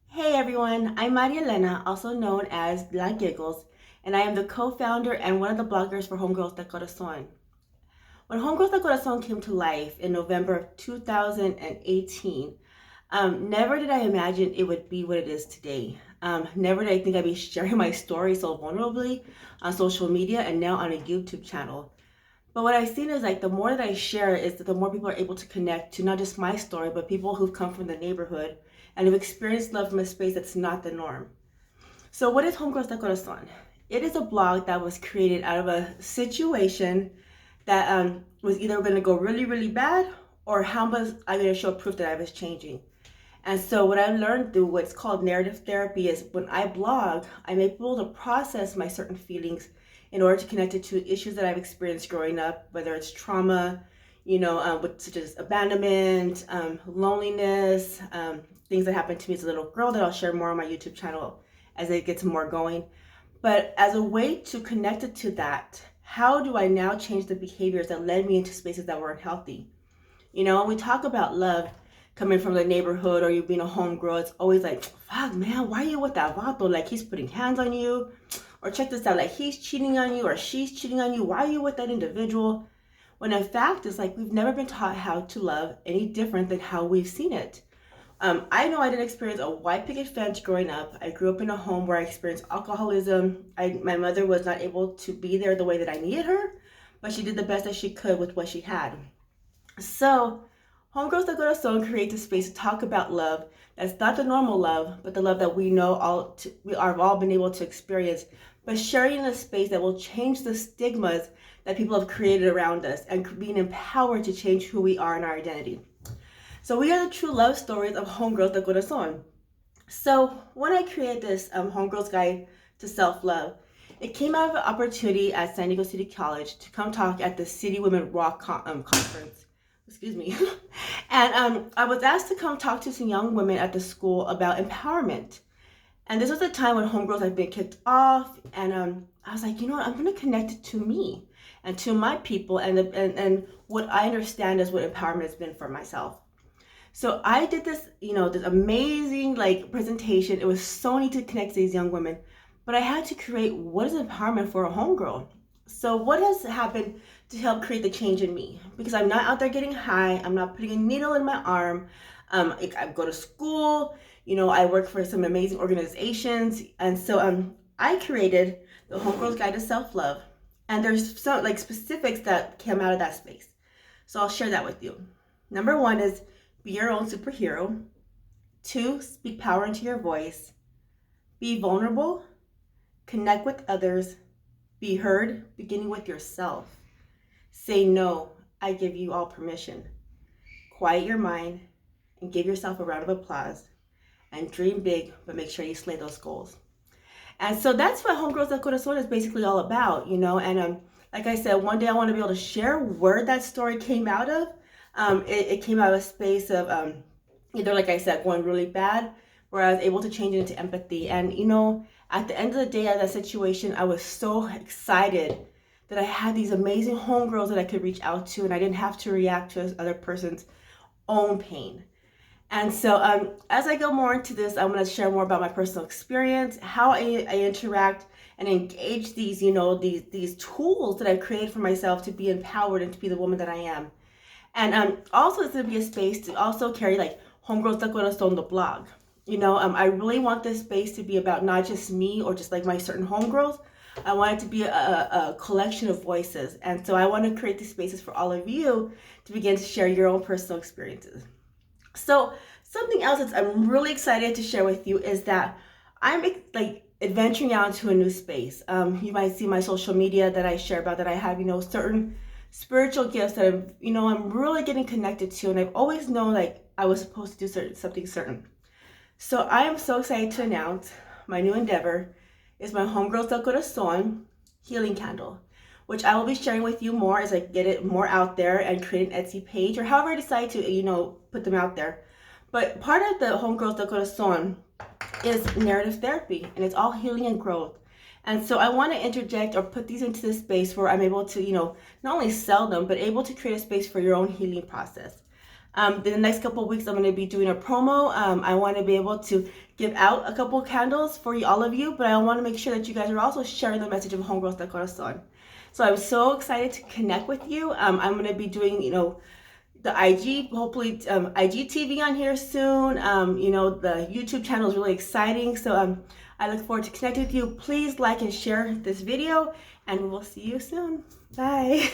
Hey everyone, I'm Maria Elena, also known as La Giggles, and I am the co-founder and one of the bloggers for Homegirlz de Corazón. When Homegirlz de Corazón came to life in November of 2018, never did I imagine it would be what it is today. Never did I think I'd be sharing my story so vulnerably on social media and now on a YouTube channel. But what I've seen is like the more that I share is that the more people are able to connect to not just my story, but people who've come from the neighborhood and have experienced love from a space that's not the norm. So what is Homegirlz de Corazón? It is a blog that was created out of a situation that was either going to go really, really bad or how much I'm going to show proof that I was changing. And so what I learned through what's called narrative therapy is when I blog, I'm able to process my certain feelings in order to connect it to issues that I've experienced growing up, whether it's trauma, such as abandonment, loneliness, things that happened to me as a little girl that I'll share more on my YouTube channel as it gets more going. But as a way to connect it to that, how do I now change the behaviors that led me into spaces that weren't healthy? When we talk about love coming from the neighborhood or you being a homegirl, it's always like, fuck, man, why are you with that vato? Like, he's putting hands on you. Or check this out, like, he's cheating on you or she's cheating on you. Why are you with that individual? When in fact, it's like we've never been taught how to love any different than how we've seen it. I know I didn't experience a white picket fence growing up. I grew up in a home where I experienced alcoholism. My mother was not able to be there the way that I needed her, but she did the best that she could with what she had. So, Homegirlz de Corazón creates a space to talk about love that's not the normal love, but the love that we know we have all been able to experience, but sharing in a space that will change the stigmas that people have created around us and being empowered to change who we are and our identity. So we are the true love stories of Homegirlz de Corazón. So when I created this Homegirl's Guide to Self-Love, it came out of an opportunity at San Diego City College to come talk at the City Women Rock Conference. Excuse me. And I was asked to come talk to some young women at the school about empowerment. And this was a time when Homegirlz had been kicked off. And I was like, you know what? I'm going to connect it to me and to my people and what I understand as what empowerment has been for myself. So I did this, this amazing presentation. It was so neat to connect to these young women, but I had to create what is empowerment for a homegirl. So what has happened to help create the change in me? Because I'm not out there getting high. I'm not putting a needle in my arm. I go to school. I work for some amazing organizations, and so I created the Homegirl's Guide to Self-Love, and there's some specifics that came out of that space. So I'll share that with you. Number one is be your own superhero. 2, speak power into your voice. Be vulnerable. Connect with others. Be heard, beginning with yourself. Say no, I give you all permission. Quiet your mind and give yourself a round of applause. And dream big, but make sure you slay those goals. And so that's what Homegirlz de Corazón is basically all about, And like I said, one day I want to be able to share where that story came out of. It came out of a space of either, like I said, going really bad, where I was able to change it into empathy. And, at the end of the day of that situation, I was so excited that I had these amazing homegirls that I could reach out to, and I didn't have to react to other person's own pain. And so as I go more into this, I'm going to share more about my personal experience, how I interact and engage these, these tools that I've created for myself to be empowered and to be the woman that I am. And also it's going to be a space to also carry Homegirlz de Corazón, the blog. I really want this space to be about not just me or just my certain homegirls. I want it to be a collection of voices. And so I want to create these spaces for all of you to begin to share your own personal experiences. So something else that I'm really excited to share with you is that I'm adventuring out into a new space. You might see my social media that I share about that I have, certain spiritual gifts that I'm really getting connected to, and I've always known I was supposed to do something certain. So I am so excited to announce my new endeavor is my Homegirlz de Corazón healing candle, which I will be sharing with you more as I get it more out there and create an Etsy page or however I decide to, put them out there. But part of the Homegirlz de Corazón is narrative therapy, and it's all healing and growth. And so I want to interject or put these into this space where I'm able to, not only sell them, but able to create a space for your own healing process. The next couple of weeks, I'm going to be doing a promo. I want to be able to give out a couple candles for all of you, but I want to make sure that you guys are also sharing the message of Homegirlz de Corazon. So I'm so excited to connect with you. I'm going to be doing, the IG, hopefully IGTV on here soon. The YouTube channel is really exciting. So I look forward to connecting with you. Please like and share this video, and we will see you soon. Bye.